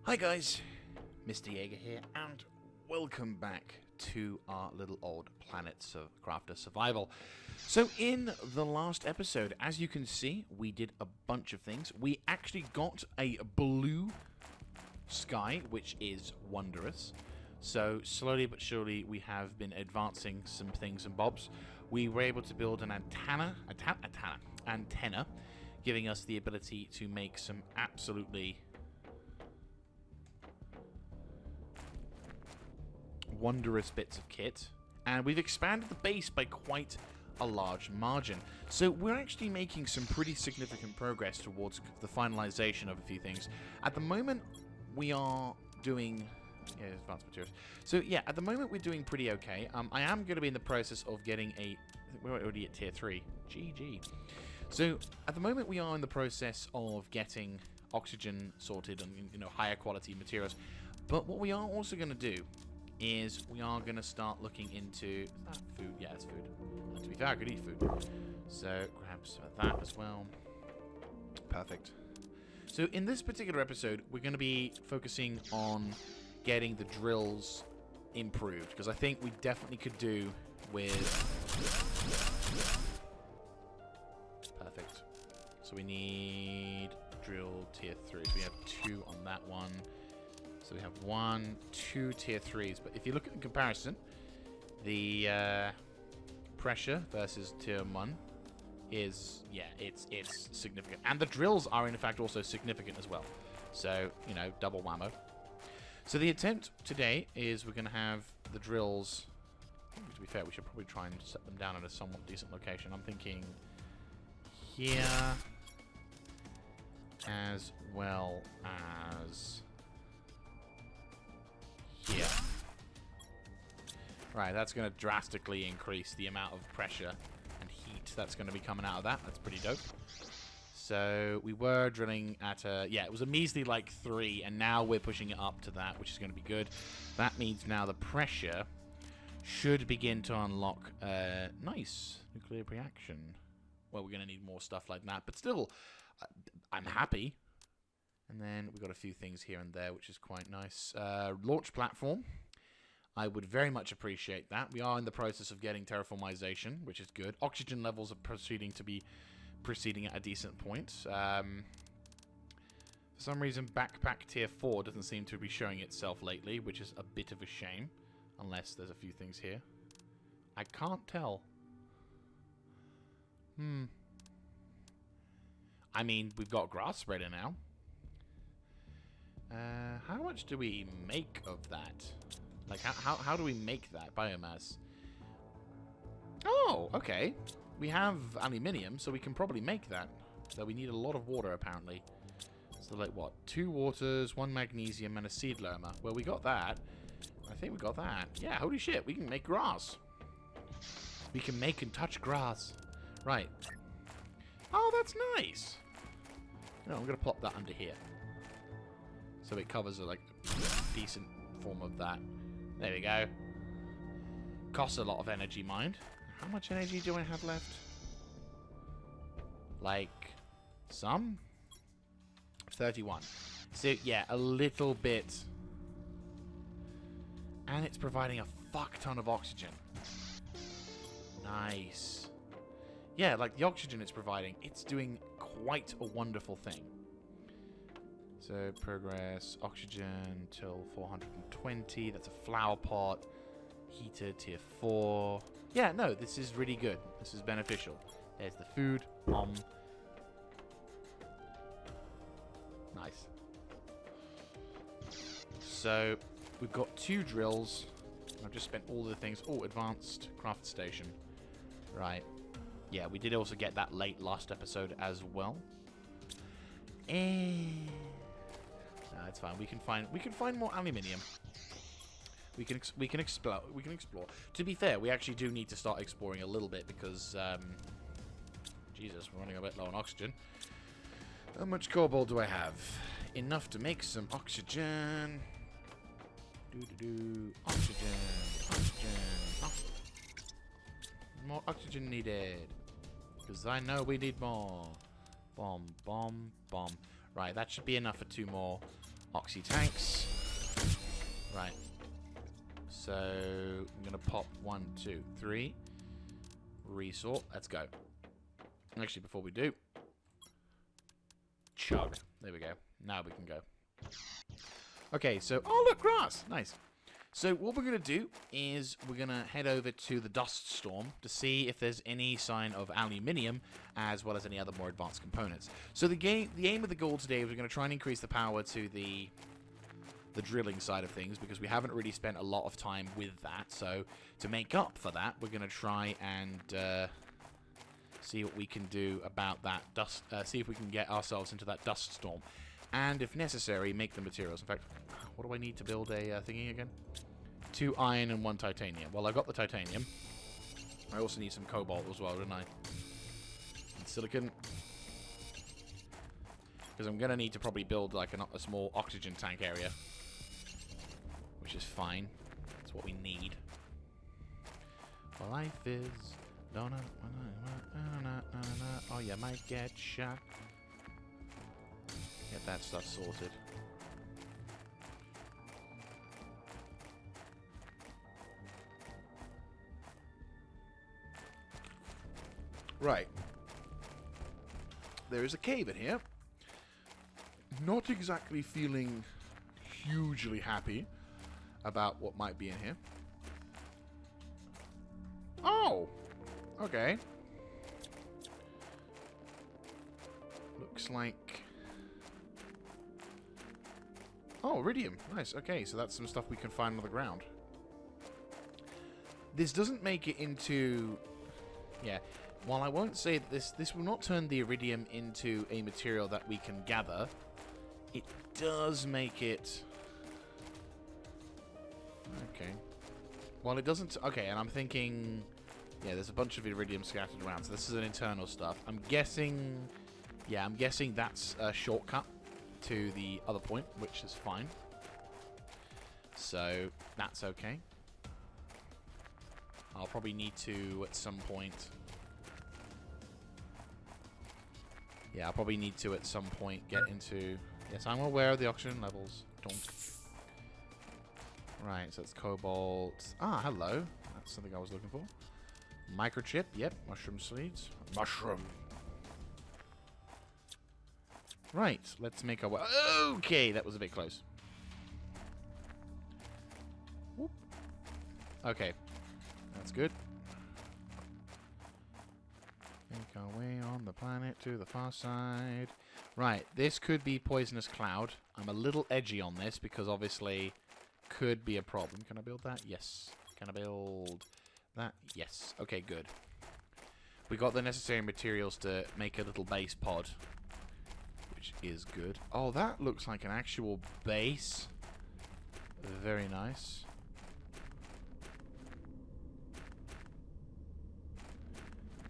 Hi guys, Mr. Jaeger here, and welcome back to our little old planet crafter survival. So in the last episode, as you can see, we did a bunch of things. We actually got a blue sky, which is wondrous. So slowly but surely we have been advancing some things and bobs. We were able to build an antenna, giving us the ability to make some absolutely wondrous bits of kit, and we've expanded the base by quite a large margin. So we're actually making some pretty significant progress towards the finalization of a few things. At the moment, we are doing advanced materials. So yeah, at the moment we're doing pretty okay. I am going to be in the process of getting we're already at tier 3. GG. So at the moment we are in the process of getting oxygen sorted and higher quality materials. But what we are also going to do is we are going to start looking into... Is that food? Yeah, it's food. And to be fair, I could eat food. So grab some of that as well. Perfect. So in this particular episode, we're going to be focusing on getting the drills improved, because I think we definitely could do with... Perfect. So we need drill tier 3. So we have 2 on that one. So we have 1, 2 tier 3s. But if you look at the comparison, the pressure versus tier 1 is, it's significant. And the drills are, in fact, also significant as well. So, double whammo. So the attempt today is we're going to have the drills... To be fair, we should probably try and set them down at a somewhat decent location. I'm thinking here, as well as... here. Right, that's going to drastically increase the amount of pressure and heat that's going to be coming out of that. That's pretty dope. So we were drilling at it was a measly like 3, and now we're pushing it up to that, which is going to be good. That means now the pressure should begin to unlock nice nuclear reaction. Well, we're going to need more stuff like that, but still, I'm happy. And then we've got a few things here and there, which is quite nice. Launch platform. I would very much appreciate that. We are in the process of getting terraformization, which is good. Oxygen levels are proceeding at a decent point. For some reason, backpack tier 4 doesn't seem to be showing itself lately, which is a bit of a shame. Unless there's a few things here. I can't tell. I mean, we've got grass spreader now. How much do we make of that? Like, how do we make that biomass? Oh, okay. We have aluminium, so we can probably make that. So we need a lot of water, apparently. So, like, what? 2 waters, 1 magnesium, and a seed loamer. Well, we got that. I think we got that. Yeah, holy shit, we can make grass. We can make and touch grass. Right. Oh, that's nice. No, I'm going to plop that under here. So it covers a decent form of that. There we go. Costs a lot of energy, mind. How much energy do I have left? Like, some? 31. So, yeah, a little bit. And it's providing a fuck ton of oxygen. Nice. Yeah, like the oxygen it's providing, it's doing quite a wonderful thing. So, progress, oxygen till 420. That's a flower pot. Heater, tier 4. Yeah, no, this is really good. This is beneficial. There's the food. Nice. So, we've got 2 drills. I've just spent all the things. Oh, advanced craft station. Right. Yeah, we did also get that late last episode as well. No, it's fine. We can find more aluminium. We can explore. To be fair, we actually do need to start exploring a little bit because Jesus, we're running a bit low on oxygen. How much cobalt do I have? Enough to make some oxygen. Oxygen. More oxygen needed. Because I know we need more. Bomb. Right, that should be enough for 2 more Oxy tanks. Right. So I'm gonna pop 1, 2, 3. Resort. Let's go. Actually, before we do, chug. There we go. Now we can go. Okay, so oh look, grass. Nice. So what we're gonna do is we're gonna head over to the dust storm to see if there's any sign of aluminium, as well as any other more advanced components. So the aim of the goal today is we're gonna try and increase the power to the drilling side of things, because we haven't really spent a lot of time with that. So to make up for that, we're gonna try and see what we can do about that dust. See if we can get ourselves into that dust storm, and if necessary, make the materials. In fact, what do I need to build a thingy again? 2 iron and 1 titanium. Well, I got the titanium. I also need some cobalt as well, don't I? And silicon. Because I'm going to need to probably build like a small oxygen tank area. Which is fine. That's what we need. Well, life is... Oh, you might get shot. Get that stuff sorted. Right. There is a cave in here. Not exactly feeling hugely happy about what might be in here. Oh! Okay. Looks like... Oh, iridium. Nice. Okay, so that's some stuff we can find on the ground. This doesn't make it into... Yeah. While I won't say that this will not turn the iridium into a material that we can gather, it does make it... Okay. Well, it doesn't... Okay, and I'm thinking... Yeah, there's a bunch of iridium scattered around, so this is an internal stuff. I'm guessing... Yeah, I'm guessing that's a shortcut to the other point, which is fine. So, that's okay. I'll probably need to, at some point... Yeah, I'll probably need to, at some point, get into... Yes, I'm aware of the oxygen levels. Donk. Right, so it's cobalt. Ah, hello. That's something I was looking for. Microchip. Yep, mushroom seeds. Mushroom. Right, let's make our way... Okay, that was a bit close. Whoop. Okay, that's good. Make our way on the planet to the far side. Right, this could be poisonous cloud. I'm a little edgy on this because obviously could be a problem. Can I build that? Yes. Can I build that? Yes. Okay, good. We got the necessary materials to make a little base pod, which is good. Oh, that looks like an actual base. Very nice.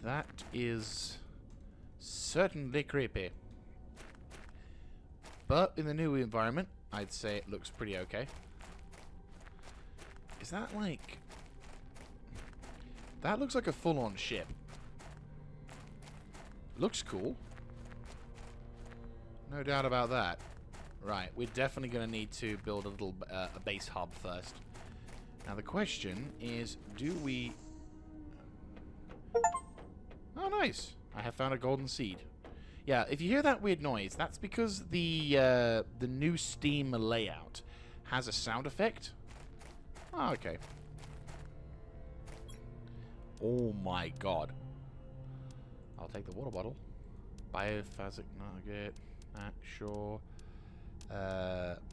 That is certainly creepy. But in the new environment, I'd say it looks pretty okay. Is that like... That looks like a full-on ship. Looks cool. No doubt about that. Right, we're definitely going to need to build a little a base hub first. Now the question is, do we... Oh, nice. I have found a golden seed. Yeah, if you hear that weird noise, that's because the new Steam layout has a sound effect. Oh, okay. Oh my god. I'll take the water bottle. Biophasic nugget. That, sure.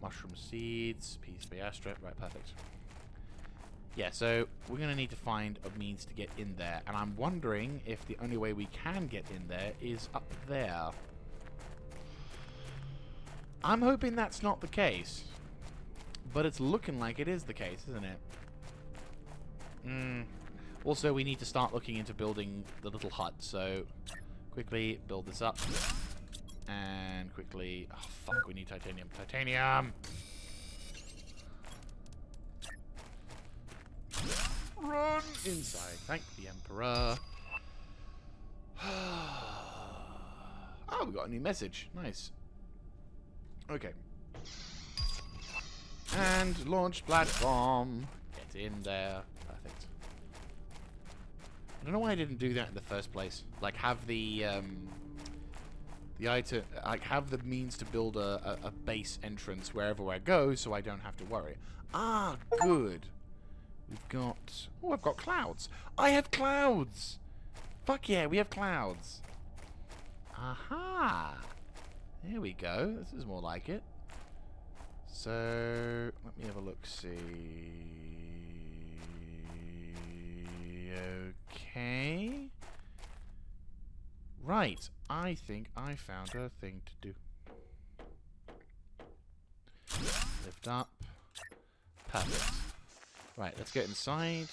Mushroom seeds. PCB airstrip. Right, perfect. Yeah, so we're going to need to find a means to get in there. And I'm wondering if the only way we can get in there is up there. I'm hoping that's not the case. But it's looking like it is the case, isn't it? Also, we need to start looking into building the little hut. So, quickly build this up. And quickly... Oh, fuck, we need titanium. Titanium! Run inside. Thank the Emperor. Oh, we got a new message. Nice. Okay. And launch platform. Get in there. Perfect. I don't know why I didn't do that in the first place. Like, have the item, like, have the means to build a base entrance wherever I go, so I don't have to worry. Ah, good. We've got... Oh, I've got clouds. I have clouds! Fuck yeah, we have clouds. Aha! There we go. This is more like it. So, let me have a look-see. Okay. Right. I think I found a thing to do. Lift up. Perfect. Right, let's get inside.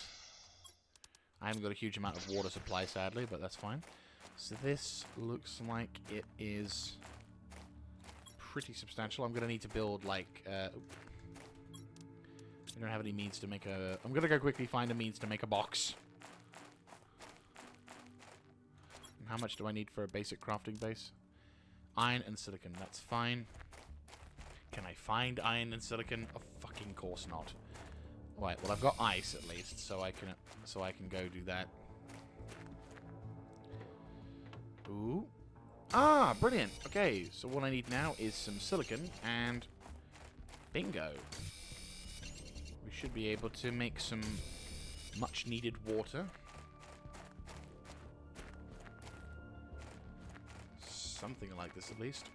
I haven't got a huge amount of water supply, sadly, but that's fine. So this looks like it is pretty substantial. I'm going to need to build, like... I don't have any means to make a... I'm going to go quickly find a means to make a box. And how much do I need for a basic crafting base? Iron and silicon, that's fine. Can I find iron and silicon? Of fucking course not. Right, well I've got ice at least, so I can go do that. Ooh. Ah, brilliant. Okay, so what I need now is some silicon and bingo. We should be able to make some much needed water. Something like this at least.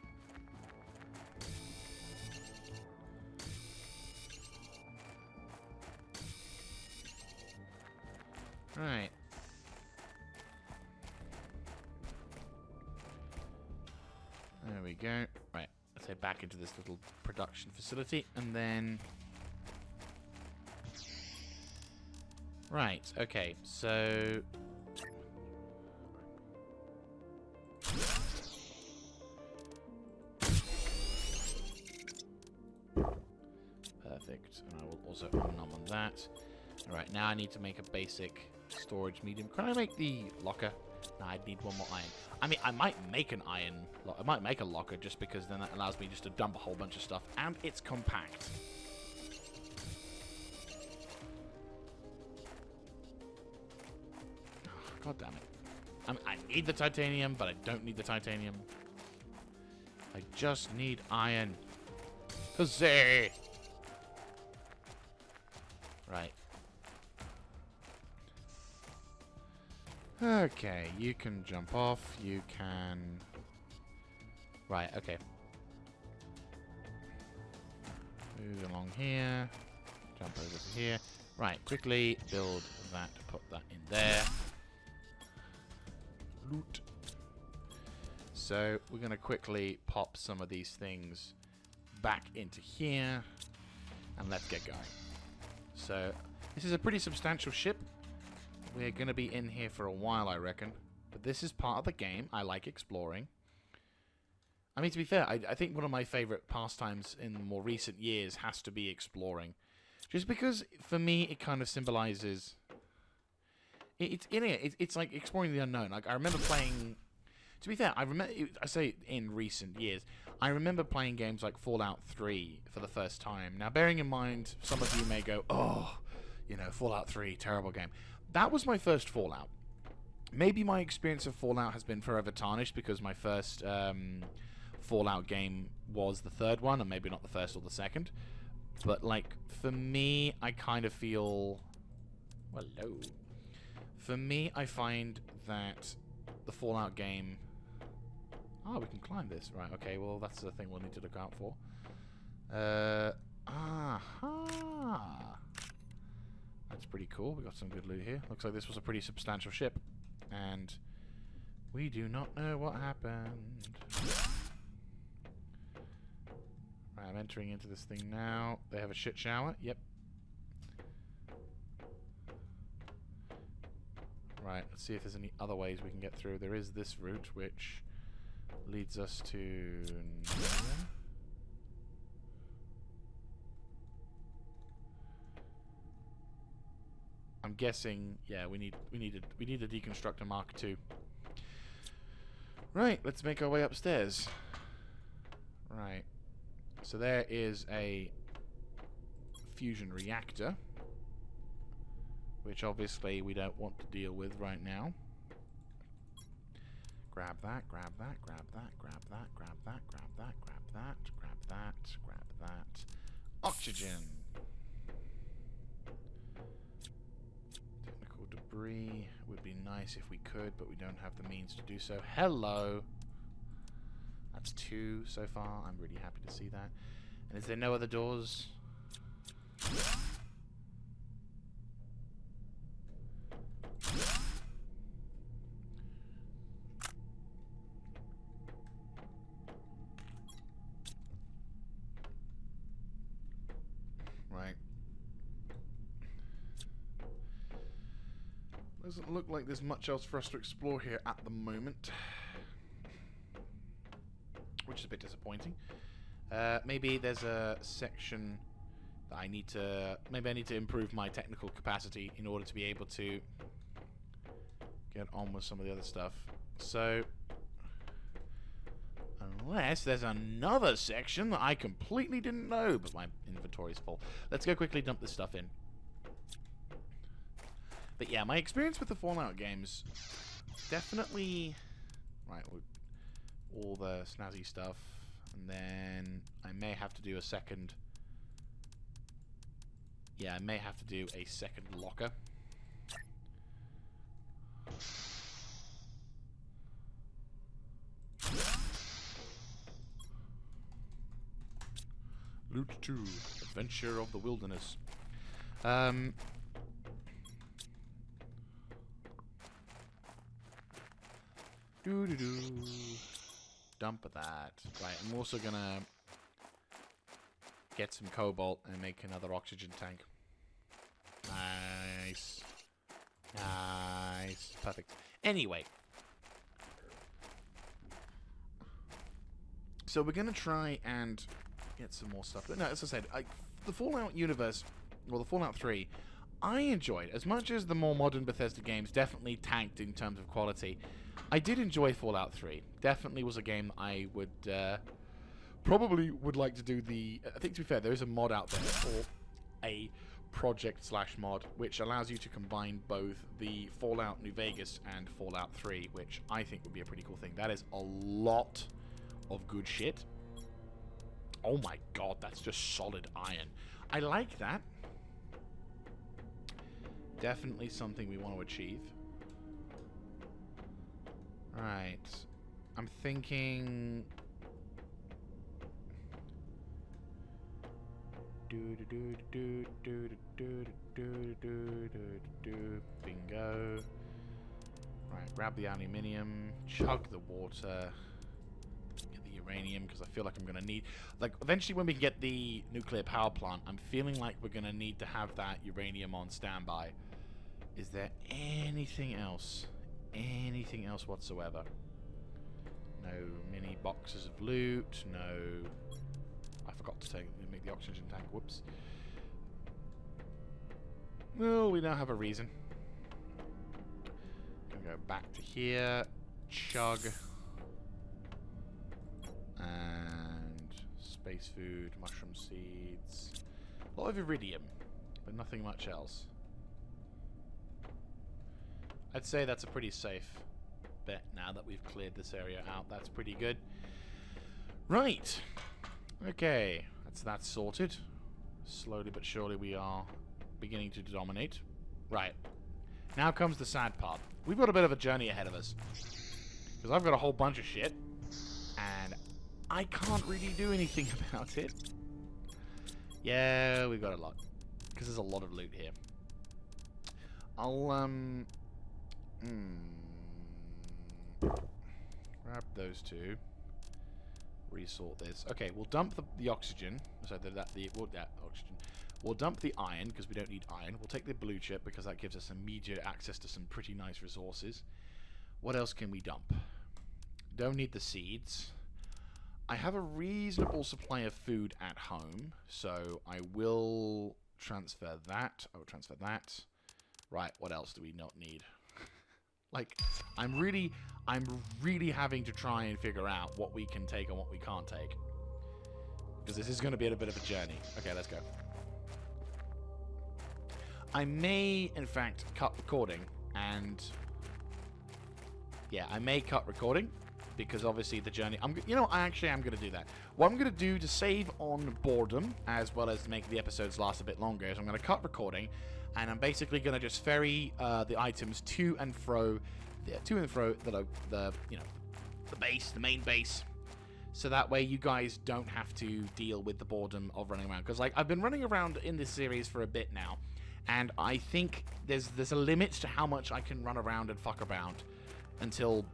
Right. There we go. Right, let's head back into this little production facility, and then... Right, okay, so... Perfect, and I will also nom on that. Alright, now I need to make a basic storage medium. Can I make the locker? No, I'd need one more iron. I mean, I might make an iron... I might make a locker just because then that allows me just to dump a whole bunch of stuff. And it's compact. Oh, God damn it. I need the titanium, but I don't need the titanium. I just need iron. Huzzay! Right. Okay, you can jump off, you can... Right, okay. Move along here. Jump over to here. Right, quickly build that, put that in there. Loot. So, we're going to quickly pop some of these things back into here. And let's get going. So, this is a pretty substantial ship. We're going to be in here for a while, I reckon. But this is part of the game. I like exploring. I mean, to be fair, I think one of my favorite pastimes in more recent years has to be exploring. Just because, for me, it kind of symbolizes... It's like exploring the unknown. Like, I remember playing... To be fair, I say in recent years, I remember playing games like Fallout 3 for the first time. Now, bearing in mind, some of you may go, oh, you know, Fallout 3, terrible game. That was my first Fallout. Maybe my experience of Fallout has been forever tarnished because my first Fallout game was the third one, and maybe not the first or the second. But, like, for me, I kind of feel... Well, hello. For me, I find that the Fallout game... Oh, we can climb this. Right, okay, well, that's the thing we'll need to look out for. That's pretty cool. We got some good loot here. Looks like this was a pretty substantial ship. And we do not know what happened. Right, I'm entering into this thing now. They have a shit shower. Yep. Right, let's see if there's any other ways we can get through. There is this route, which leads us to... I'm guessing, yeah, we need a deconstructor Mark II. Right, let's make our way upstairs. Right. So there is a fusion reactor, which obviously we don't want to deal with right now. Grab that, grab that, grab that, grab that, grab that, grab that, grab that, grab that, grab that. Oxygen! Technical debris would be nice if we could, but we don't have the means to do so. Hello! That's 2 so far. I'm really happy to see that. And is there no other doors? Right. Doesn't look like there's much else for us to explore here at the moment, which is a bit disappointing. Maybe there's a section that I need to... Maybe I need to improve my technical capacity in order to be able to get on with some of the other stuff. So, unless there's another section that I completely didn't know, but my inventory's full. Let's go quickly dump this stuff in. But yeah, my experience with the Fallout games, definitely... Right, all the snazzy stuff. And then I may have to do a second... Yeah, I may have to do a second locker. Loot 2, Adventure of the Wilderness. Dump that. Right, I'm also gonna get some cobalt and make another oxygen tank. Nice. Nice. Perfect. Anyway. So we're gonna try and get some more stuff. But no, as I said, the Fallout universe, well, the Fallout 3, I enjoyed. As much as the more modern Bethesda games definitely tanked in terms of quality, I did enjoy Fallout 3. Definitely was a game I would probably would like to do the... I think, to be fair, there is a mod out there, or a project/mod, which allows you to combine both the Fallout New Vegas and Fallout 3, which I think would be a pretty cool thing. That is a lot of good shit. Oh my god, that's just solid iron. I like that. Definitely something we want to achieve. Right. I'm thinking... Bingo. Right, grab the aluminium, chug the water, get the uranium, because I feel like I'm going to need... Like, eventually when we get the nuclear power plant, I'm feeling like we're going to need to have that uranium on standby. Is there anything else? Anything else whatsoever? No mini boxes of loot, no... I forgot to make the oxygen tank, whoops. Well, we now have a reason. Gonna go back to here, chug, and space food, mushroom seeds, a lot of iridium, but nothing much else. I'd say that's a pretty safe bet now that we've cleared this area out. That's pretty good. Right. Okay, that's sorted. Slowly but surely we are beginning to dominate. Right. Now comes the sad part. We've got a bit of a journey ahead of us. Because I've got a whole bunch of shit. And I can't really do anything about it. Yeah, we've got a lot. Because there's a lot of loot here. I'll, grab those two. Resort this. Okay, we'll dump the oxygen. So that oxygen. We'll dump the iron because we don't need iron. We'll take the blue chip because that gives us immediate access to some pretty nice resources. What else can we dump? Don't need the seeds. I have a reasonable supply of food at home, so I will transfer that. I will transfer that. Right, what else do we not need? Like, I'm really having to try and figure out what we can take and what we can't take. Because this is going to be a bit of a journey. Okay, let's go. I may, in fact, cut recording, and yeah, I may cut recording, because obviously the journey, I am going to do that. What I'm going to do to save on boredom, as well as make the episodes last a bit longer, is I'm going to cut recording, and I'm basically going to just ferry the items to and fro the base, the main base, so that way you guys don't have to deal with the boredom of running around. Because, like, I've been running around in this series for a bit now, and I think there's a limit to how much I can run around and fuck around until,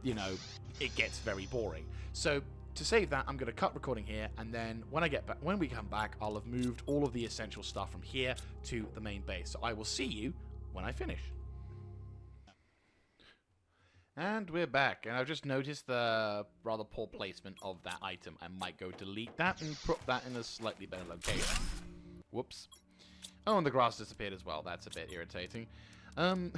it gets very boring. So, to save that, I'm going to cut recording here, and then when we come back, I'll have moved all of the essential stuff from here to the main base. So I will see you when I finish. And we're back, and I've just noticed the rather poor placement of that item. I might go delete that and put that in a slightly better location. Whoops. Oh, and the grass disappeared as well. That's a bit irritating. GG.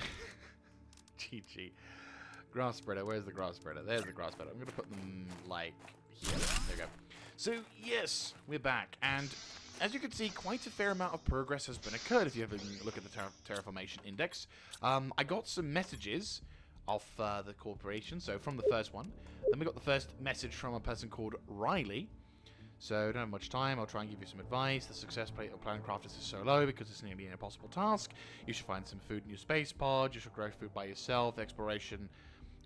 Grass spreader. Where's the grass spreader? There's the grass spreader. I'm going to put them, like, here. There we go. So, yes, we're back. And as you can see, quite a fair amount of progress has been occurred if you have a look at the terraformation index. I got some messages off the corporation, so from the first one. Then we got the first message from a person called Riley. So, don't have much time. I'll try and give you some advice. The success rate of plan crafters is so low because it's nearly an impossible task. You should find some food in your space pod. You should grow food by yourself. Exploration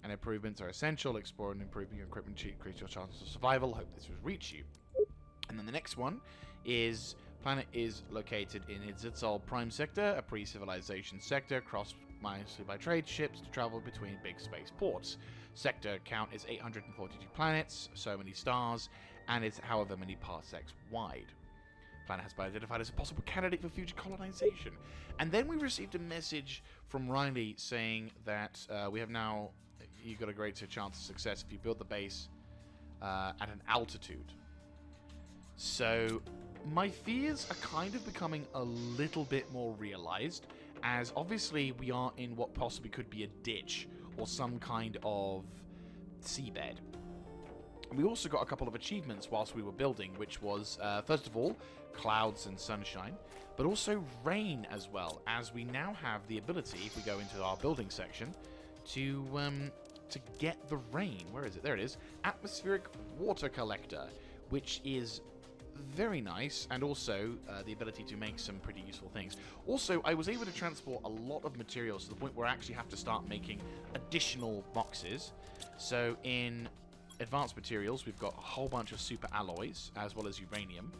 and improvements are essential. Explore and improving your equipment increase your chances of survival. Hope this will reach you. And then the next one is planet is located in Itzitzel Prime Sector, a pre-civilization sector crossed mostly by trade ships to travel between big space ports. Sector count is 842 planets, so many stars, and it's however many parsecs wide. Planet has been identified as a possible candidate for future colonization. And then we received a message from Riley saying that you've got a greater chance of success if you build the base at an altitude. So my fears are kind of becoming a little bit more realized, as obviously we are in what possibly could be a ditch or some kind of seabed. We also got a couple of achievements whilst we were building, which was, first of all, clouds and sunshine, but also rain as well, as we now have the ability, if we go into our building section, to get the rain. Where is it? There it is. Atmospheric water collector, which is very nice, and also the ability to make some pretty useful things. Also, I was able to transport a lot of materials to the point where I actually have to start making additional boxes. So in advanced materials, we've got a whole bunch of super alloys, as well as uranium.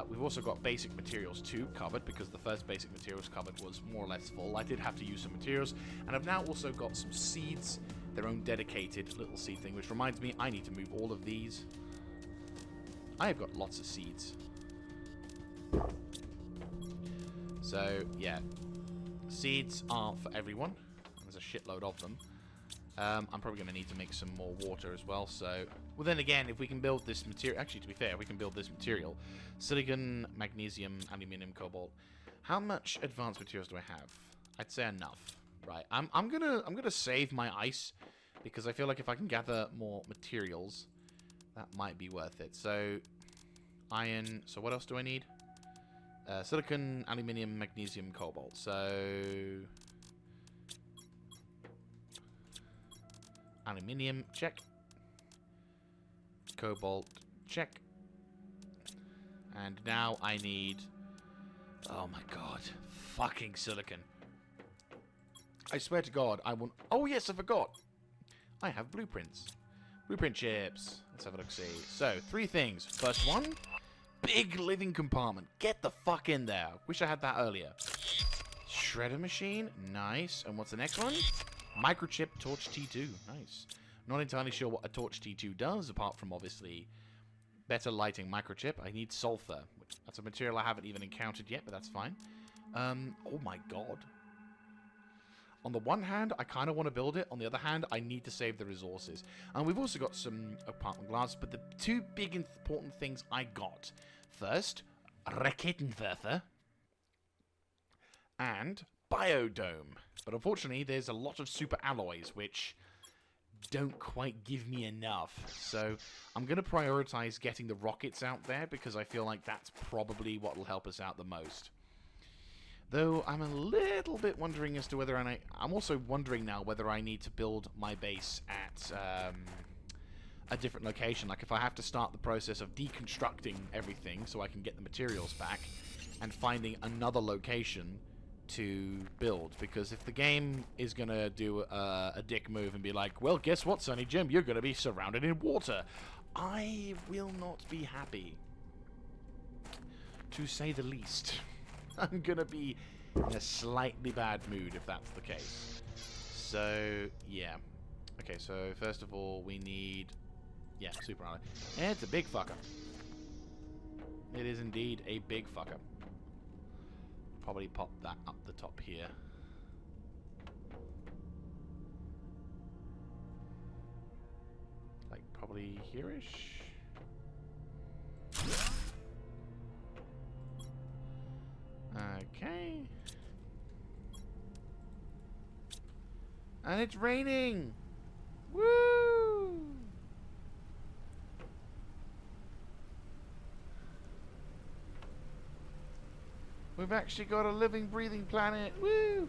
We've also got basic materials too covered, because the first basic materials cupboard was more or less full. I did have to use some materials, and I've now also got some seeds, their own dedicated little seed thing, which reminds me I need to move all of these. I have got lots of seeds. So, yeah. Seeds are for everyone. There's a shitload of them. I'm probably going to need to make some more water as well, so... Well, then again, if we can build this material... Actually, to be fair, we can build this material. Silicon, magnesium, aluminium, cobalt. How much advanced materials do I have? I'd say enough. Right, I'm gonna save my ice, because I feel like if I can gather more materials, that might be worth it. So, iron... So what else do I need? Silicon, aluminium, magnesium, cobalt. So... Aluminium, check. Cobalt, check. And now I need... Oh my god. Fucking silicon. I swear to god, I want... Oh yes, I forgot. I have blueprints. Blueprint chips. Let's have a look-see. So, 3 things. First one, big living compartment. Get the fuck in there. Wish I had that earlier. Shredder machine. Nice. And what's the next one? Microchip Torch T2. Nice. Not entirely sure what a Torch T2 does, apart from, obviously, better lighting microchip. I need sulfur. That's a material I haven't even encountered yet, but that's fine. Oh my god. On the one hand, I kind of want to build it. On the other hand, I need to save the resources. And we've also got some apartment glass, but the 2 big important things I got. First, Raketenwerfer and Biodome. But unfortunately, there's a lot of super alloys, which don't quite give me enough. So I'm going to prioritize getting the rockets out there, because I feel like that's probably what will help us out the most. Though I'm a little bit wondering as to whether I'm also wondering now whether I need to build my base at a different location. Like if I have to start the process of deconstructing everything so I can get the materials back and finding another location to build. Because if the game is going to do a dick move and be like, well, guess what, Sonny Jim? You're going to be surrounded in water. I will not be happy. To say the least. I'm going to be in a slightly bad mood if that's the case. So, yeah. Okay, so first of all, we need... Yeah, super alloy. And it's a big fucker. It is indeed a big fucker. Probably pop that up the top here. Like, probably here-ish? Okay. And it's raining! Woo! We've actually got a living, breathing planet! Woo!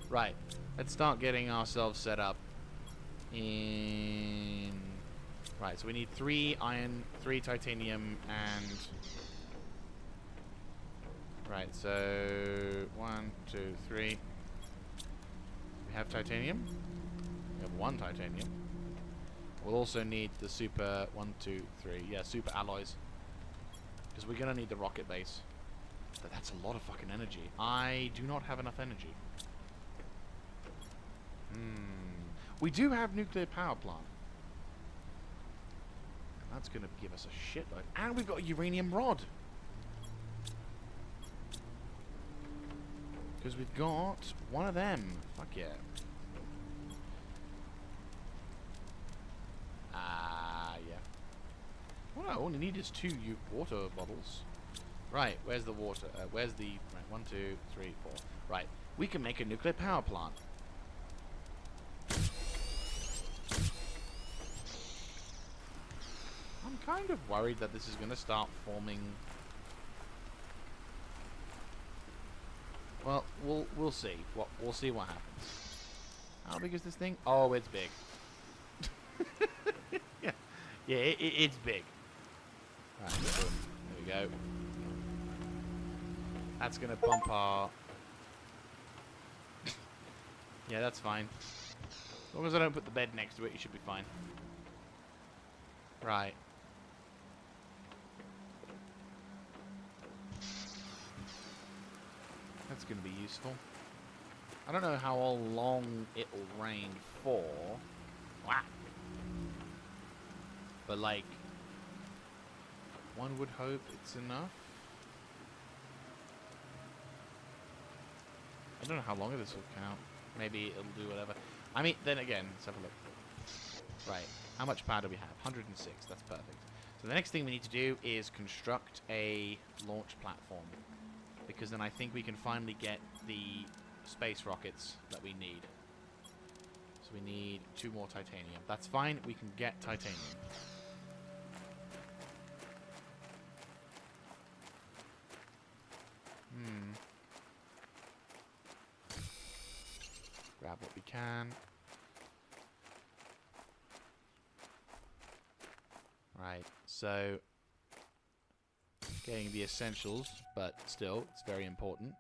Right. Let's start getting ourselves set up in... Right, so we need 3 iron, 3 titanium, and... Right, so 1, 2, 3. We have titanium. We have 1 titanium. We'll also need the super 1, 2, 3. Yeah, super alloys. Because we're gonna need the rocket base. But that's a lot of fucking energy. I do not have enough energy. We do have nuclear power plant. And that's gonna give us a shitload. And we've got a uranium rod. Because we've got 1 of them. Fuck yeah. Yeah. What I only need is 2 water bottles. Right, where's the water? Where's the... Right, 1, 2, 3, 4. Right, we can make a nuclear power plant. I'm kind of worried that this is going to start forming... Well, we'll see. We'll see what happens. How big is this thing? Oh, it's big. yeah, it's big. Right, boom. There we go. That's gonna bump our... Yeah, that's fine. As long as I don't put the bed next to it, you should be fine. Right. That's going to be useful. I don't know how long it'll rain for. Wow. But, like, one would hope it's enough. I don't know how long this will count. Maybe it'll do whatever. I mean, then again, let's have a look. Right. How much power do we have? 106. That's perfect. So the next thing we need to do is construct a launch platform. Because then I think we can finally get the space rockets that we need. So we need 2 more titanium. That's fine. We can get titanium. Grab what we can. Right, so getting the essentials, but still, it's very important.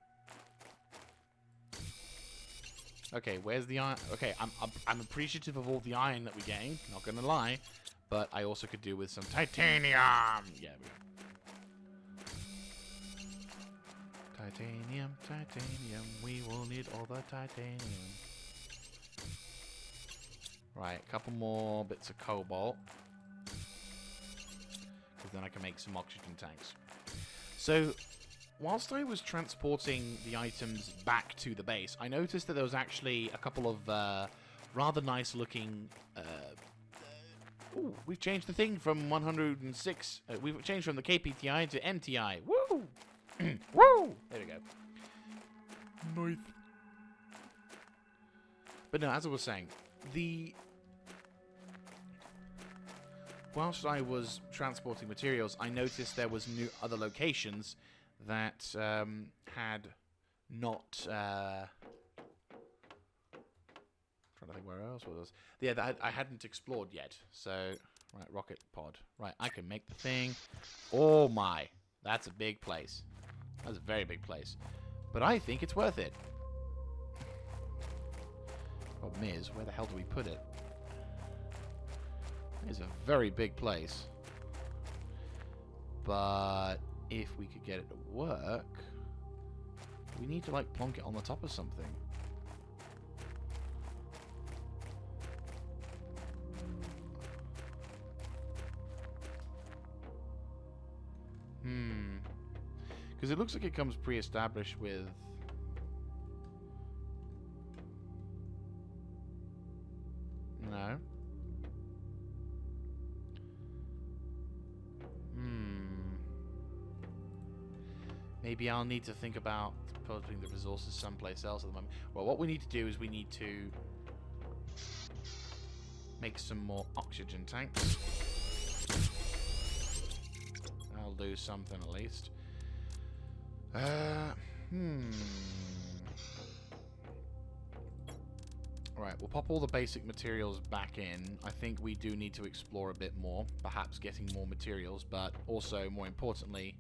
Okay, where's the iron? Okay, I'm appreciative of all the iron that we're getting, not gonna lie, but I also could do with some titanium. Yeah. Titanium, titanium, we will need all the titanium. Right, a couple more bits of cobalt. Because then I can make some oxygen tanks. So, whilst I was transporting the items back to the base, I noticed that there was actually a couple of rather nice looking... ooh, we've changed the thing from 106. We've changed from the KPTI to MTI. Woo! Woo! There we go. Nice. But no, as I was saying, whilst I was transporting materials, I noticed there was other locations that had not... trying to think where else was. Yeah, that I hadn't explored yet. So, right, rocket pod. Right, I can make the thing. Oh my, that's a big place. That's a very big place. But I think it's worth it. Problem is, where the hell do we put it? It's a very big place. But if we could get it to work, we need to like plonk it on the top of something. Because it looks like it comes pre-established with... No. Maybe I'll need to think about putting the resources someplace else at the moment. Well, what we need to do is we need to make some more oxygen tanks. That'll do something at least. Right, we'll pop all the basic materials back in. I think we do need to explore a bit more, perhaps getting more materials, but also, more importantly,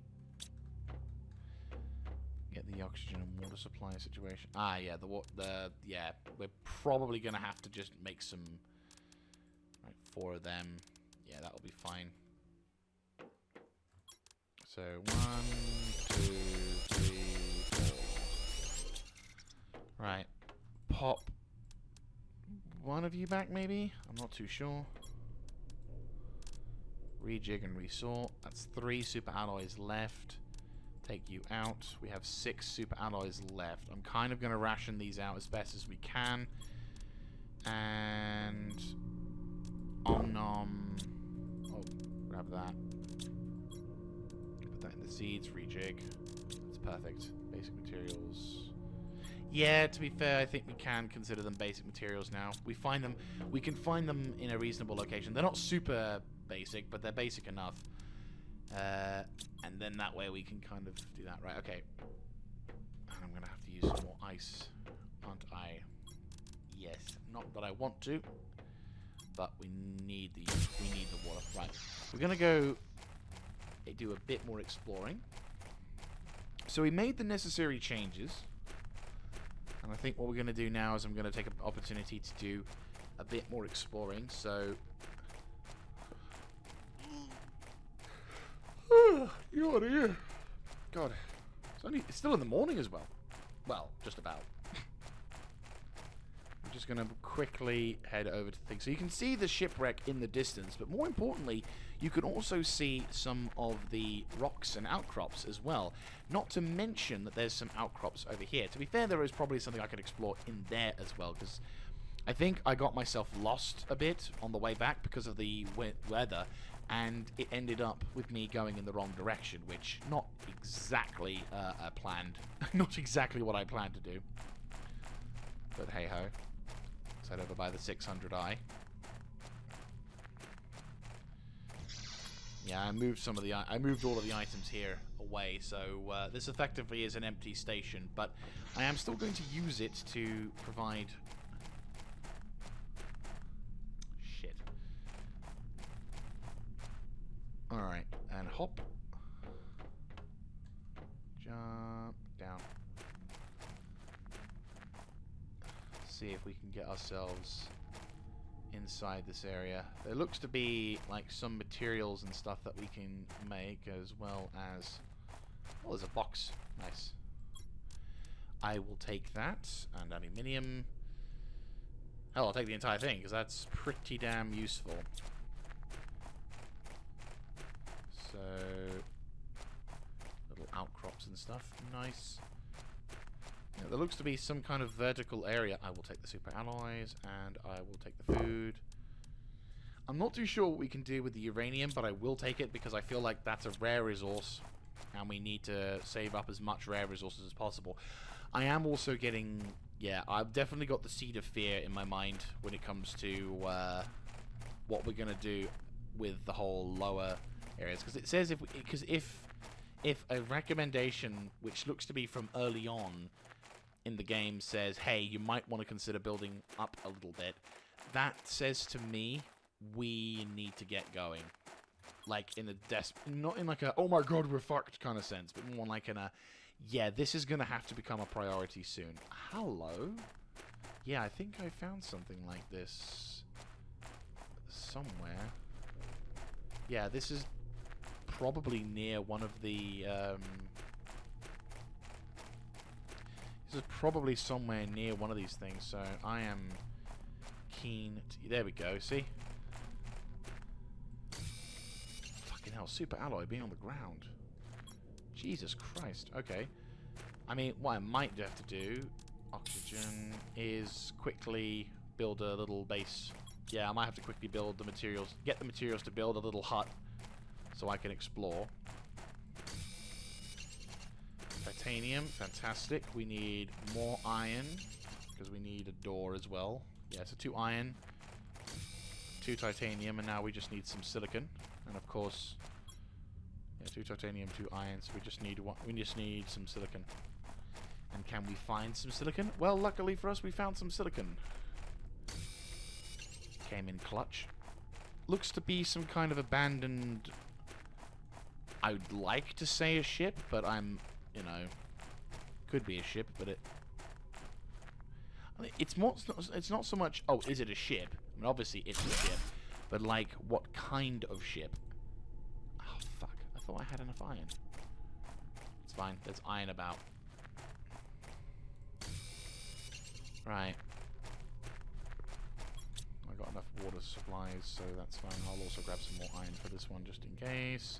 get the oxygen and water supply situation. Ah, yeah, yeah, we're probably gonna have to just make some, right, 4 of them. Yeah, that'll be fine. So 1, 2, 3, 4. Right, pop one of you back, maybe? I'm not too sure. Rejig and resort. That's 3 super alloys left. Take you out. We have 6 super alloys left. I'm kind of going to ration these out as best as we can. And... Om nom. Oh, grab that. Put that in the seeds. Rejig. That's perfect. Basic materials. Yeah, to be fair, I think we can consider them basic materials now. We can find them in a reasonable location. They're not super basic, but they're basic enough. And then that way we can kind of do that. Right, okay. I'm going to have to use some more ice, aren't I? Yes. Not that I want to, but we need the water. Right. We're going to go do a bit more exploring. So we made the necessary changes. And I think what we're going to do now is I'm going to take an opportunity to do a bit more exploring. So... you out of here. God. It's still in the morning as well. Well, just about. I'm just going to quickly head over to things. So you can see the shipwreck in the distance, but more importantly, you can also see some of the rocks and outcrops as well. Not to mention that there's some outcrops over here. To be fair, there is probably something I could explore in there as well, because I think I got myself lost a bit on the way back because of the weather, and it ended up with me going in the wrong direction, which not exactly planned. Not exactly what I planned to do. But hey-ho. Let's head over by the 600i. Yeah, I moved all of the items here away, so this effectively is an empty station, but I am still going to use it to provide... Shit. Alright, and hop. Jump down. See if we can get ourselves inside this area. There looks to be like some materials and stuff that we can make, as well as... Oh, there's a box. Nice. I will take that. And aluminium. Hell, I'll take the entire thing, because that's pretty damn useful. So... little outcrops and stuff. Nice. Yeah, there looks to be some kind of vertical area. I will take the super alloys, and I will take the food. I'm not too sure what we can do with the uranium, but I will take it because I feel like that's a rare resource, and we need to save up as much rare resources as possible. I am also getting... Yeah, I've definitely got the seed of fear in my mind when it comes to what we're going to do with the whole lower areas. Because it says if if a recommendation, which looks to be from early on in the game, says, hey, you might want to consider building up a little bit, that says to me, we need to get going. Like, in a not in like a, oh my god, we're fucked kind of sense, but more like in a, yeah, this is going to have to become a priority soon. Hello? Yeah, I think I found something like this somewhere. Yeah, this is probably near one of the, this is probably somewhere near one of these things, so I am keen to, there we go, see? Fucking hell, super alloy being on the ground. Jesus Christ, okay. I mean, what I might have to do, oxygen, is quickly build a little base. Yeah, I might have to quickly build the materials, get the materials to build a little hut so I can explore. Titanium, fantastic. We need more iron, because we need a door as well. Yeah, so 2 iron, 2 titanium, and now we just need some silicon. And of course, yeah, 2 titanium, 2 iron, so we just need some silicon. And can we find some silicon? Well, luckily for us, we found some silicon. Came in clutch. Looks to be some kind of abandoned, I would like to say a ship, but I'm, you know, could be a ship, but it's not so much, oh, is it a ship? I mean, obviously it's a ship, but like, what kind of ship? Oh, fuck. I thought I had enough iron. It's fine. There's iron about. Right. I got enough water supplies, so that's fine. I'll also grab some more iron for this one, just in case.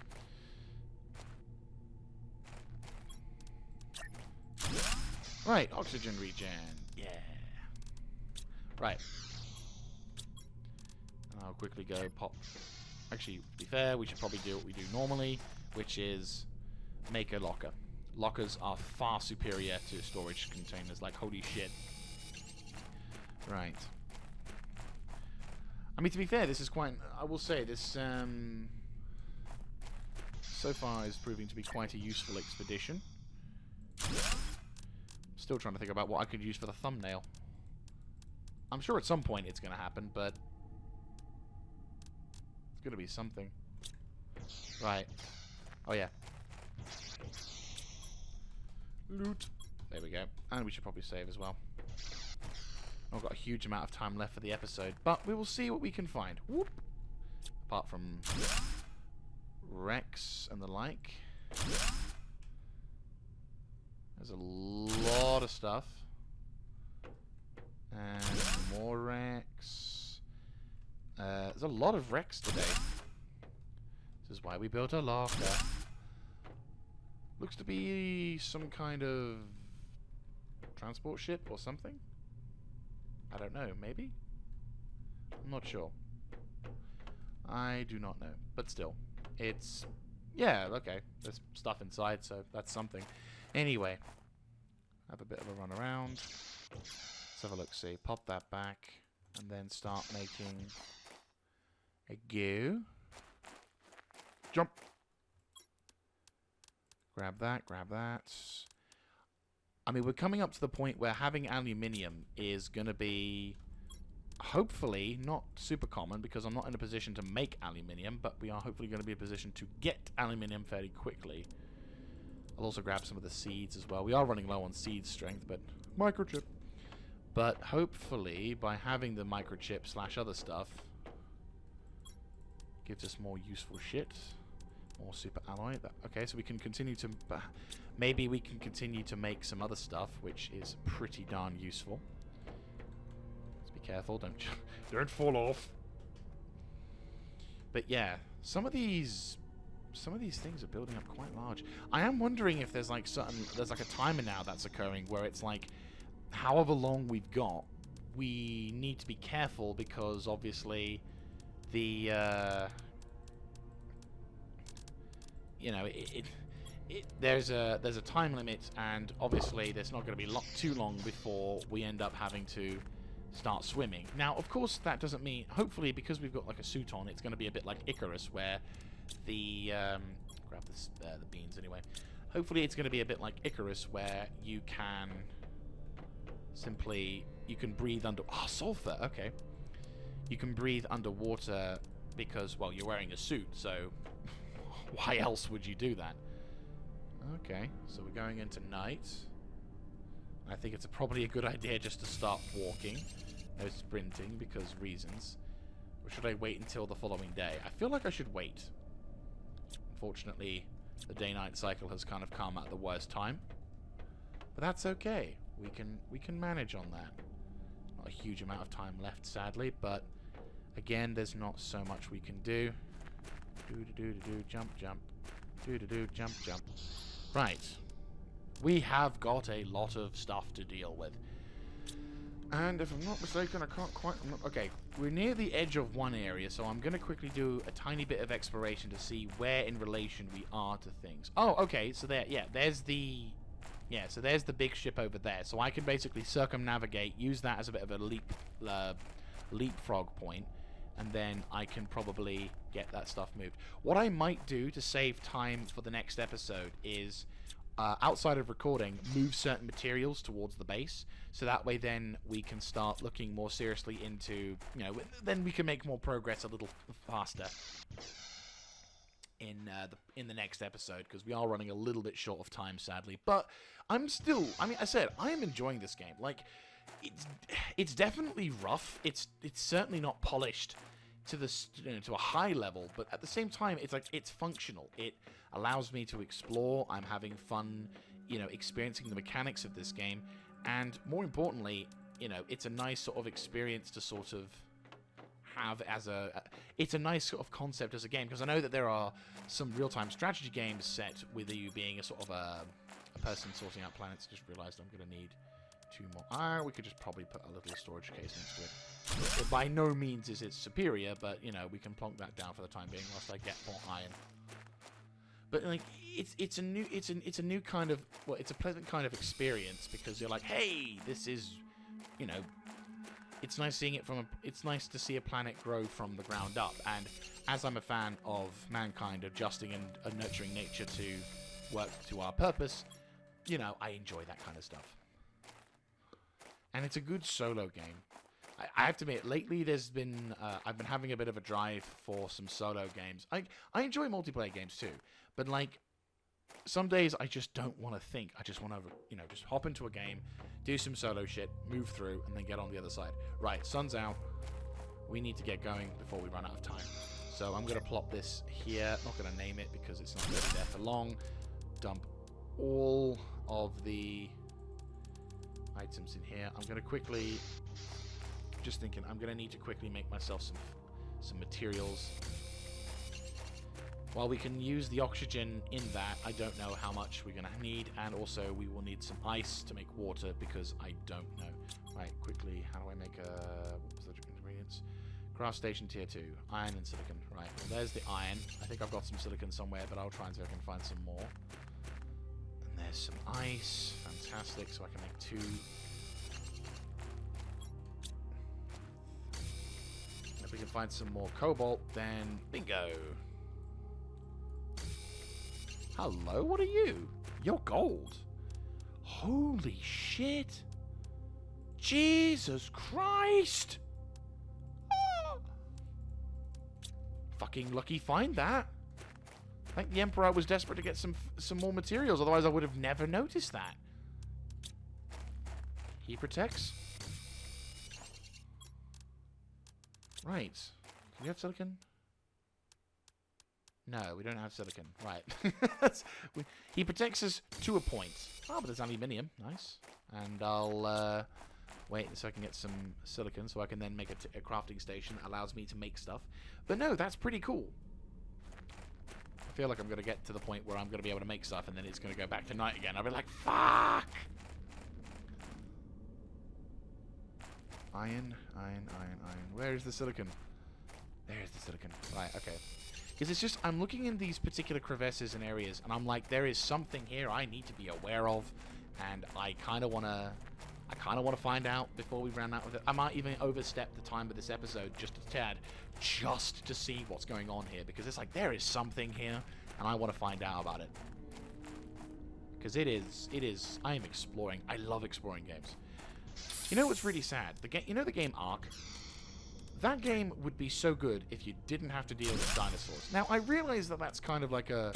Right, oxygen regen. Yeah. Right. And I'll quickly go pop. Actually, to be fair, we should probably do what we do normally, which is make a locker. Lockers are far superior to storage containers. Like, holy shit. Right. I mean, to be fair, this is quite... I will say, this so far is proving to be quite a useful expedition. Still trying to think about what I could use for the thumbnail. I'm sure at some point it's going to happen, but it's going to be something. Right. Oh, yeah. Loot. There we go. And we should probably save as well. I've got a huge amount of time left for the episode, but we will see what we can find. Whoop. Apart from Rex and the like. There's a lot of stuff. And more Rex. There's a lot of Rex today. This is why we built a locker. Looks to be some kind of transport ship or something. I don't know, maybe? I'm not sure. I do not know. But still, it's... yeah, okay. There's stuff inside, so that's something. Anyway, have a bit of a run around. Let's have a look, see. Pop that back, and then start making a go. Jump! Grab that, grab that. I mean, we're coming up to the point where having aluminium is going to be, hopefully, not super common, because I'm not in a position to make aluminium, but we are hopefully going to be in a position to get aluminium fairly quickly. I'll also grab some of the seeds as well. We are running low on seed strength, but microchip. But hopefully, by having the microchip / other stuff, gives us more useful shit. More super alloy. Okay, so we can continue to... maybe we can continue to make some other stuff, which is pretty darn useful. Let's be careful. Don't fall off. But yeah, some of these things are building up quite large. I am wondering if there's like there's like a timer now that's occurring where it's like, however long we've got, we need to be careful because obviously the you know, there's a time limit, and obviously there's not going to be too long before we end up having to start swimming. Now, of course, that doesn't mean, hopefully, because we've got like a suit on, it's going to be a bit like Icarus, where the grab this, the beans anyway. Hopefully it's going to be a bit like Icarus, where you can simply... You can breathe under... Oh, sulfur! Okay. You can breathe underwater because, well, you're wearing a suit, so why else would you do that? Okay, so we're going into night. I think it's probably a good idea just to start walking. No sprinting, because reasons. Or should I wait until the following day? I feel like I should wait. Unfortunately, the day-night cycle has kind of come at the worst time. But that's okay. We can manage on that. Not a huge amount of time left, sadly, but again, there's not so much we can do. Do-do-do-do-do, jump, jump. Do-do-do, jump, jump. Right. We have got a lot of stuff to deal with. And if I'm not mistaken, I can't quite... okay, we're near the edge of one area, so I'm going to quickly do a tiny bit of exploration to see where in relation we are to things. Oh, okay, so there, yeah, there's the... Yeah, so there's the big ship over there. So I can basically circumnavigate, use that as a bit of a leapfrog point, and then I can probably get that stuff moved. What I might do to save time for the next episode is... outside of recording, move certain materials towards the base, so that way then we can start looking more seriously into, you know, then we can make more progress a little faster in the next episode, because we are running a little bit short of time, sadly. But I'm still, I mean, I said, I am enjoying this game. Like, it's definitely rough. It's certainly not polished to the to a high level, but at the same time, it's like it's functional. It allows me to explore. I'm having fun, you know, experiencing the mechanics of this game, and more importantly, you know, it's a nice sort of experience to sort of have as a... It's a nice sort of concept as a game, because I know that there are some real-time strategy games set with you being a sort of a person sorting out planets. Just realized I'm going to need 2 more. We could just probably put a little storage case next to it. But by no means is it superior, but, you know, we can plonk that down for the time being whilst I get more iron. But, like, it's a new kind of... Well, it's a pleasant kind of experience, because you're like, hey, this is, you know... It's nice seeing it from a... It's nice to see a planet grow from the ground up. And as I'm a fan of mankind adjusting and nurturing nature to work to our purpose, you know, I enjoy that kind of stuff. And it's a good solo game. I have to admit, lately there's been... I've been having a bit of a drive for some solo games. I enjoy multiplayer games too. But, like, some days I just don't want to think. I just want to, you know, just hop into a game, do some solo shit, move through, and then get on the other side. Right, sun's out. We need to get going before we run out of time. So I'm going to plop this here. Not going to name it because it's not going to be there for long. Dump all of the items in here. I'm going to quickly... Just thinking, I'm going to need to quickly make myself some materials. While we can use the oxygen in that, I don't know how much we're going to need, and also we will need some ice to make water, because I don't know. Right, quickly, how do I make what was the ingredients? Craft station tier 2, iron and silicon. Right, well, there's the iron. I think I've got some silicon somewhere, but I'll try and see if I can find some more. And there's some ice. Fantastic, so I can make 2. If we can find some more cobalt, then bingo. Hello, what are you? You're gold. Holy shit. Jesus Christ. Ah. Fucking lucky find that. I think the Emperor was desperate to get some more materials, otherwise I would have never noticed that. He protects. Right. Do we have silicon? No, we don't have silicon. Right. He protects us to a point. Oh, but there's aluminium. Nice. And I'll wait so I can get some silicon so I can then make a crafting station that allows me to make stuff. But no, that's pretty cool. I feel like I'm going to get to the point where I'm going to be able to make stuff and then it's going to go back to night again. I'll be like, fuck! Iron, iron, iron, iron. Where is the silicon? There's the silicon. Right, okay. Because it's just, I'm looking in these particular crevices and areas, and I'm like, there is something here I need to be aware of, and I kind of want to find out before we run out of it. I might even overstep the time of this episode just a tad, just to see what's going on here, because it's like, there is something here, and I want to find out about it. Because I am exploring. I love exploring games. You know what's really sad? You know the game Ark? That game would be so good if you didn't have to deal with dinosaurs. Now, I realize that that's kind of like a...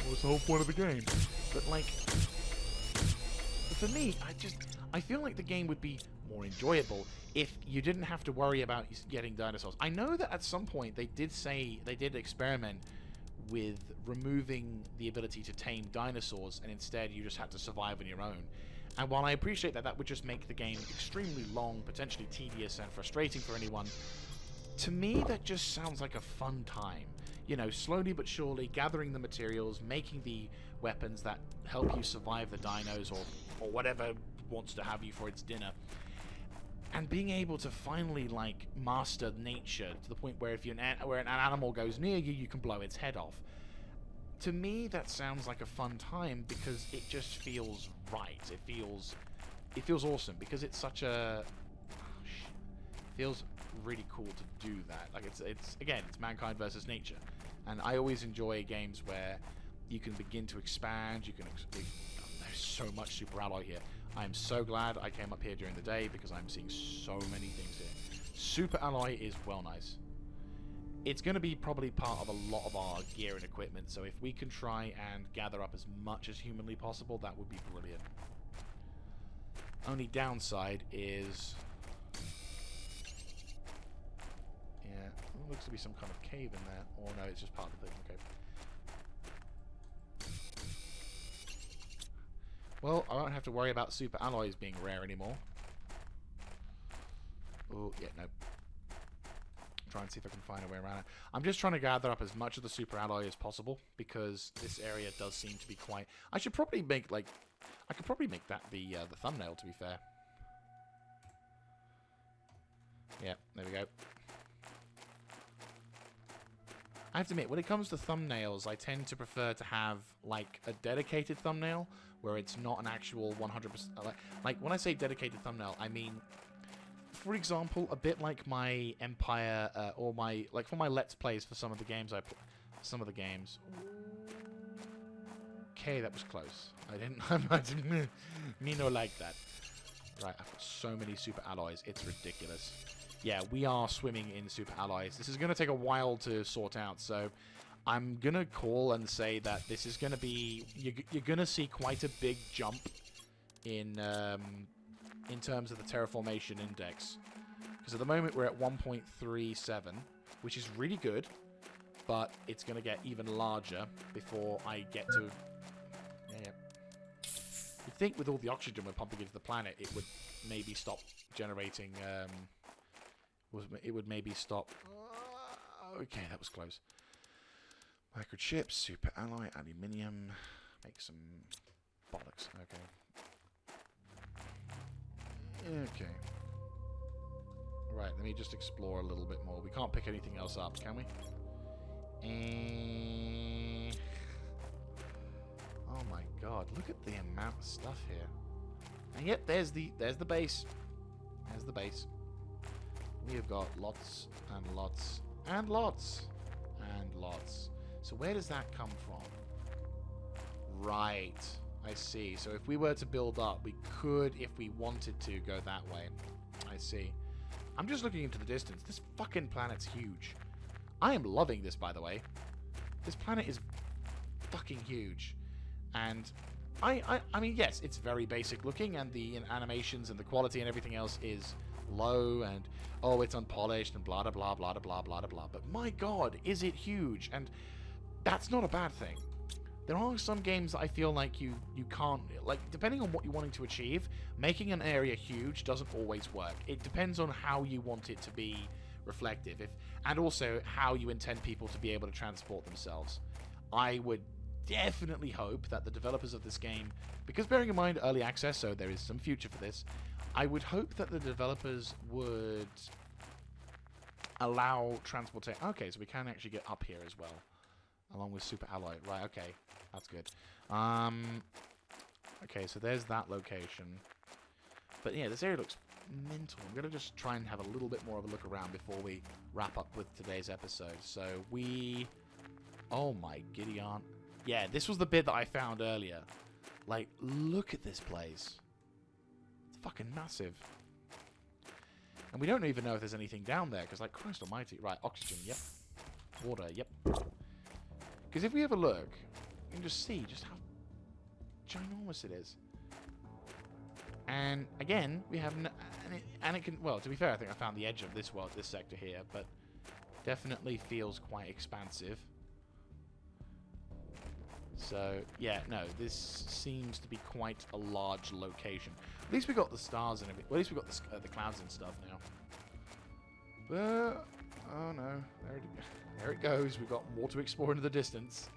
what's the whole point of the game? But, like... for me, I feel like the game would be more enjoyable if you didn't have to worry about getting dinosaurs. I know that at some point they did experiment with removing the ability to tame dinosaurs, and instead you just had to survive on your own. And while I appreciate that would just make the game extremely long, potentially tedious and frustrating for anyone, to me that just sounds like a fun time. You know, slowly but surely gathering the materials, making the weapons that help you survive the dinos or whatever wants to have you for its dinner. And being able to finally, like, master nature to the point where if an animal goes near you, you can blow its head off. To me, that sounds like a fun time because it just feels right. It feels awesome because it's such a... it feels really cool to do that. Like, it's mankind versus nature. And I always enjoy games where you can begin to expand, there's so much super alloy here. I am so glad I came up here during the day because I'm seeing so many things here. Super alloy is well nice. It's going to be probably part of a lot of our gear and equipment, so if we can try and gather up as much as humanly possible, that would be brilliant. Only downside is... yeah, it looks to be some kind of cave in there. Or no, it's just part of the thing. Okay. Well, I won't have to worry about super alloys being rare anymore. Oh, yeah, no. Try and see if I can find a way around it. I'm just trying to gather up as much of the super alloy as possible because this area does seem to be quite... I should probably make, like... I could probably make that the thumbnail, to be fair. Yeah, there we go. I have to admit, when it comes to thumbnails, I tend to prefer to have, like, a dedicated thumbnail where it's not an actual 100%... Like, when I say dedicated thumbnail, I mean... For example, a bit like my Empire, or my... Like, for my Let's Plays for some of the games I play... Some of the games... Okay, that was close. I didn't mean no like that. Right, I've got so many super alloys. It's ridiculous. Yeah, we are swimming in super alloys. This is going to take a while to sort out, so I'm going to call and say that this is going to be... You're going to see quite a big jump in terms of the terraformation index. Because at the moment we're at 1.37, which is really good, but it's going to get even larger before I get to... Yeah. You'd think with all the oxygen we're pumping into the planet, it would maybe stop generating... It would maybe stop... okay, that was close. Microchips, super alloy, aluminium. Make some bollocks. Okay. Okay. Right, let me just explore a little bit more. We can't pick anything else up, can we? Oh my god, look at the amount of stuff here. And yet, there's the base. There's the base. We have got lots and lots and lots and lots. So where does that come from? Right. I see. So if we were to build up, we could, if we wanted to, go that way. I see. I'm just looking into the distance. This fucking planet's huge. I am loving this, by the way. This planet is fucking huge. And I mean, yes, it's very basic looking, and the animations and the quality and everything else is low, and, oh, it's unpolished, and blah, blah, blah, blah, blah, blah, blah. But my god, is it huge? And that's not a bad thing. There are some games that I feel like you can't... Like, depending on what you're wanting to achieve, making an area huge doesn't always work. It depends on how you want it to be reflective, and also how you intend people to be able to transport themselves. I would definitely hope that the developers of this game... Because bearing in mind early access, so there is some future for this, I would hope that the developers would allow transportation... Okay, so we can actually get up here as well. Along with super alloy. Right, okay. That's good. Okay, so there's that location. But yeah, this area looks mental. I'm going to just try and have a little bit more of a look around before we wrap up with today's episode. So we... Oh my giddy aunt. Yeah, this was the bit that I found earlier. Like, look at this place. It's fucking massive. And we don't even know if there's anything down there, because, like, Christ almighty. Right, oxygen, yep. Water, yep. Because if we have a look, you can just see just how ginormous it is. And, again, we have... And it can... Well, to be fair, I think I found the edge of this world, this sector here, but definitely feels quite expansive. So, yeah, no, this seems to be quite a large location. At least we got the stars and everything. Well, at least we got the clouds and stuff now. But, oh no, there it goes. We've got more to explore into the distance.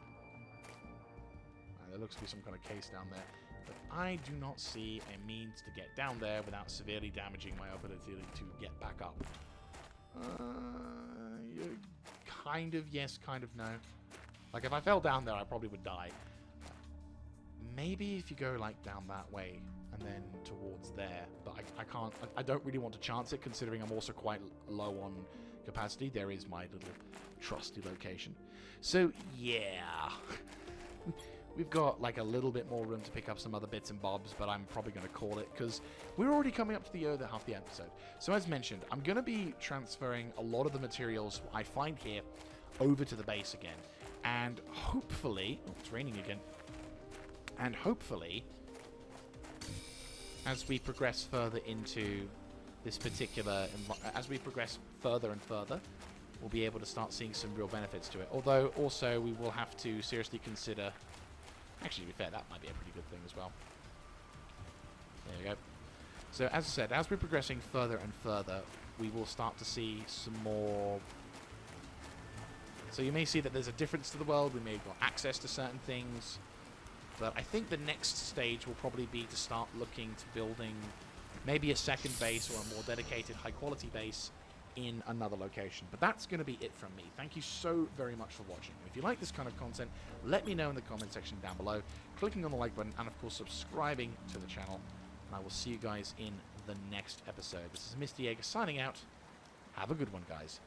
There looks to be some kind of case down there. But I do not see a means to get down there without severely damaging my ability to get back up. Kind of yes, kind of no. Like, if I fell down there, I probably would die. Maybe if you go, like, down that way and then towards there. But I can't... I don't really want to chance it, considering I'm also quite low on capacity. There is my little trusty location. So, yeah. We've got, like, a little bit more room to pick up some other bits and bobs, but I'm probably going to call it, because we're already coming up to the other half of the episode. So, as mentioned, I'm going to be transferring a lot of the materials I find here over to the base again. And hopefully... Oh, it's raining again. And hopefully, as we progress further into this particular... As we progress further and further, we'll be able to start seeing some real benefits to it. Although, also, we will have to seriously consider... Actually, to be fair, that might be a pretty good thing as well. There we go. So, as I said, as we're progressing further and further, we will start to see some more... So you may see that there's a difference to the world. We may have got access to certain things. But I think the next stage will probably be to start looking to building maybe a second base or a more dedicated high-quality base in another location. But that's going to be it from me. Thank you so very much for watching. If you like this kind of content, let me know in the comment section down below, clicking on the like button, and of course subscribing to the channel. And I will see you guys in the next episode. This is Mr. Jaeger signing out. Have a good one, guys.